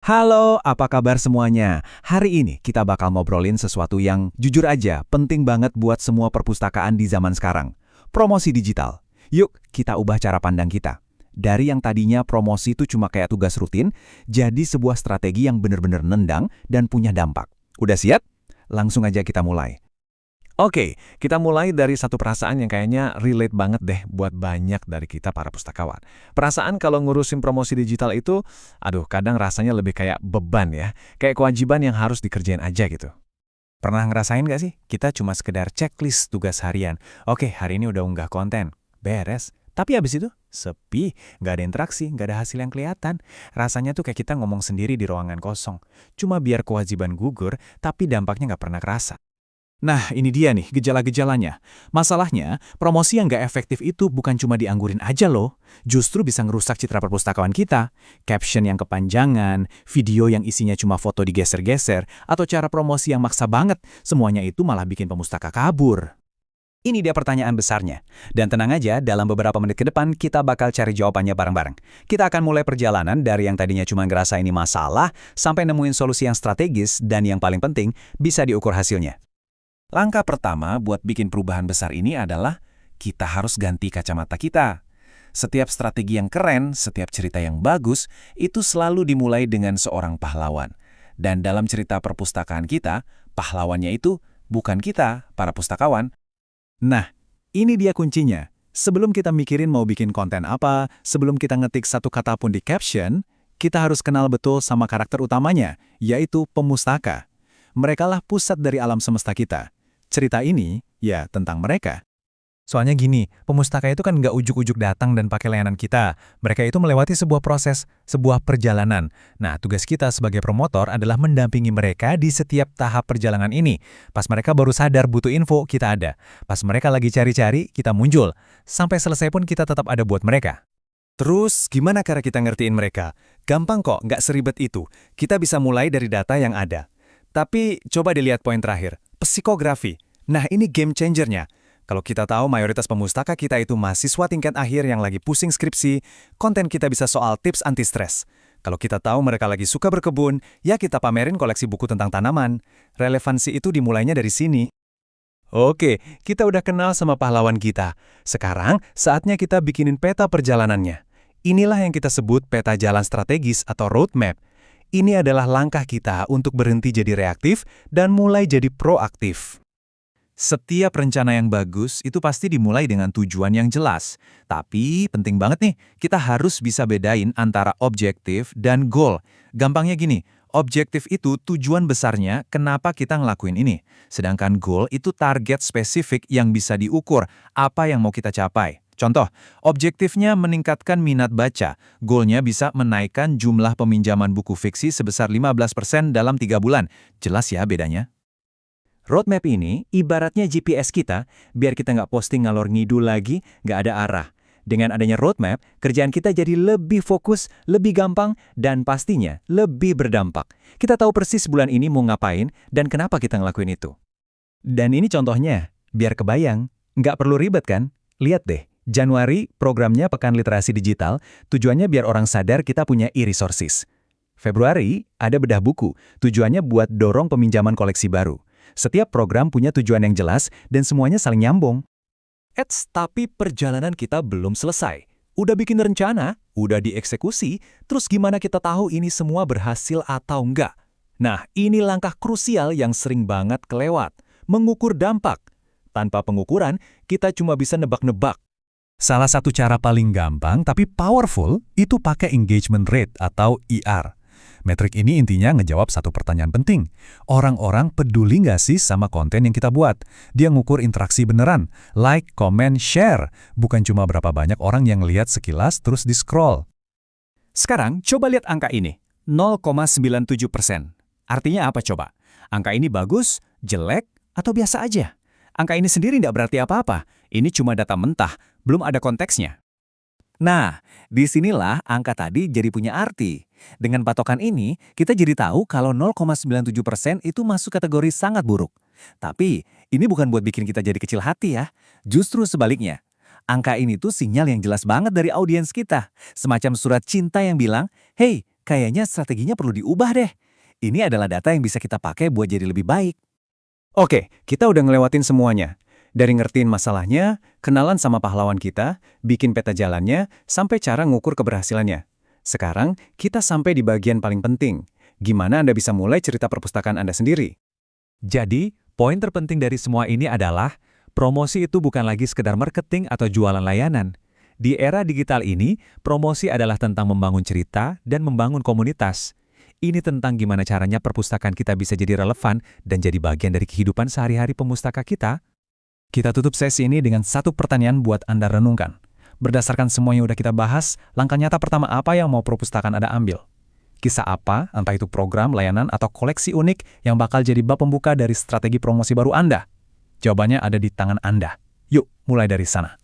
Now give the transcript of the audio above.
Halo, apa kabar semuanya? Hari ini kita bakal ngobrolin sesuatu yang jujur aja penting banget buat semua perpustakaan di zaman sekarang. Promosi digital. Yuk, kita ubah cara pandang kita. Dari yang tadinya promosi itu cuma kayak tugas rutin, jadi sebuah strategi yang benar-benar nendang dan punya dampak. Udah siap? Langsung aja kita mulai. Oke, kita mulai dari satu perasaan yang kayaknya relate banget deh buat banyak dari kita para pustakawan. Perasaan kalau ngurusin promosi digital itu, aduh kadang rasanya lebih kayak beban ya. Kayak kewajiban yang harus dikerjain aja gitu. Pernah ngerasain gak sih? Kita cuma sekedar checklist tugas harian. Oke, hari ini udah unggah konten. Beres. Tapi habis itu, sepi, nggak ada interaksi, nggak ada hasil yang kelihatan. Rasanya tuh kayak kita ngomong sendiri di ruangan kosong. Cuma biar kewajiban gugur, tapi dampaknya nggak pernah kerasa. Nah, ini dia nih gejala-gejalanya. Masalahnya, promosi yang nggak efektif itu bukan cuma dianggurin aja loh. Justru bisa ngerusak citra perpustakaan kita. Caption yang kepanjangan, video yang isinya cuma foto digeser-geser, atau cara promosi yang maksa banget, semuanya itu malah bikin pemustaka kabur. Ini dia pertanyaan besarnya. Dan tenang aja, dalam beberapa menit ke depan kita bakal cari jawabannya bareng-bareng. Kita akan mulai perjalanan dari yang tadinya cuma ngerasa ini masalah, sampai nemuin solusi yang strategis dan yang paling penting, bisa diukur hasilnya. Langkah pertama buat bikin perubahan besar ini adalah kita harus ganti kacamata kita. Setiap strategi yang keren, setiap cerita yang bagus, itu selalu dimulai dengan seorang pahlawan. Dan dalam cerita perpustakaan kita, pahlawannya itu bukan kita, para pustakawan. Nah, ini dia kuncinya. Sebelum kita mikirin mau bikin konten apa, sebelum kita ngetik satu kata pun di caption, kita harus kenal betul sama karakter utamanya, yaitu pemustaka. Merekalah pusat dari alam semesta kita. Cerita ini, ya tentang mereka. Soalnya gini, pemustaka itu kan nggak ujuk-ujuk datang dan pakai layanan kita. Mereka itu melewati sebuah proses, sebuah perjalanan. Nah, tugas kita sebagai promotor adalah mendampingi mereka di setiap tahap perjalanan ini. Pas mereka baru sadar butuh info, kita ada. Pas mereka lagi cari-cari, kita muncul. Sampai selesai pun kita tetap ada buat mereka. Terus, gimana cara kita ngertiin mereka? Gampang kok, nggak seribet itu. Kita bisa mulai dari data yang ada. Tapi, coba dilihat poin terakhir. Psikografi. Nah, ini game changernya. Kalau kita tahu mayoritas pemustaka kita itu mahasiswa tingkat akhir yang lagi pusing skripsi, konten kita bisa soal tips anti-stres. Kalau kita tahu mereka lagi suka berkebun, ya kita pamerin koleksi buku tentang tanaman. Relevansi itu dimulainya dari sini. Oke, kita udah kenal sama pahlawan kita. Sekarang, saatnya kita bikinin peta perjalanannya. Inilah yang kita sebut peta jalan strategis atau roadmap. Ini adalah langkah kita untuk berhenti jadi reaktif dan mulai jadi proaktif. Setiap rencana yang bagus itu pasti dimulai dengan tujuan yang jelas. Tapi penting banget nih, kita harus bisa bedain antara objektif dan goal. Gampangnya gini, objektif itu tujuan besarnya kenapa kita ngelakuin ini. Sedangkan goal itu target spesifik yang bisa diukur, apa yang mau kita capai. Contoh, objektifnya meningkatkan minat baca. Goalnya bisa menaikkan jumlah peminjaman buku fiksi sebesar 15% dalam 3 bulan. Jelas ya bedanya? Roadmap ini ibaratnya GPS kita, biar kita nggak posting ngalor ngidul lagi, nggak ada arah. Dengan adanya roadmap, kerjaan kita jadi lebih fokus, lebih gampang, dan pastinya lebih berdampak. Kita tahu persis bulan ini mau ngapain dan kenapa kita ngelakuin itu. Dan ini contohnya, biar kebayang, nggak perlu ribet kan? Lihat deh. Januari, programnya Pekan Literasi Digital, tujuannya biar orang sadar kita punya e-resources. Februari, ada bedah buku, tujuannya buat dorong peminjaman koleksi baru. Setiap program punya tujuan yang jelas dan semuanya saling nyambung. Tapi perjalanan kita belum selesai. Udah bikin rencana, udah dieksekusi, terus gimana kita tahu ini semua berhasil atau enggak? Nah, ini langkah krusial yang sering banget kelewat. Mengukur dampak. Tanpa pengukuran, kita cuma bisa nebak-nebak. Salah satu cara paling gampang tapi powerful itu pakai engagement rate atau ER. Metrik ini intinya ngejawab satu pertanyaan penting. Orang-orang peduli nggak sih sama konten yang kita buat? Dia ngukur interaksi beneran. Like, comment, share. Bukan cuma berapa banyak orang yang lihat sekilas terus di-scroll. Sekarang coba lihat angka ini. 0,97%. Artinya apa coba? Angka ini bagus, jelek, atau biasa aja? Angka ini sendiri nggak berarti apa-apa. Ini cuma data mentah, belum ada konteksnya. Nah, disinilah angka tadi jadi punya arti. Dengan patokan ini, kita jadi tahu kalau 0,97% itu masuk kategori sangat buruk. Tapi, ini bukan buat bikin kita jadi kecil hati ya. Justru sebaliknya. Angka ini tuh sinyal yang jelas banget dari audiens kita. Semacam surat cinta yang bilang, "Hey, kayaknya strateginya perlu diubah deh. Ini adalah data yang bisa kita pakai buat jadi lebih baik. Oke, kita udah ngelewatin semuanya. Dari ngertiin masalahnya, kenalan sama pahlawan kita, bikin peta jalannya, sampai cara ngukur keberhasilannya. Sekarang, kita sampai di bagian paling penting. Gimana Anda bisa mulai cerita perpustakaan Anda sendiri? Jadi, poin terpenting dari semua ini adalah, promosi itu bukan lagi sekedar marketing atau jualan layanan. Di era digital ini, promosi adalah tentang membangun cerita dan membangun komunitas. Ini tentang gimana caranya perpustakaan kita bisa jadi relevan dan jadi bagian dari kehidupan sehari-hari pemustaka kita. Kita tutup sesi ini dengan satu pertanyaan buat Anda renungkan. Berdasarkan semua yang udah kita bahas, langkah nyata pertama apa yang mau perpustakaan Anda ambil? Kisah apa, entah itu program, layanan, atau koleksi unik yang bakal jadi bab pembuka dari strategi promosi baru Anda? Jawabannya ada di tangan Anda. Yuk, mulai dari sana.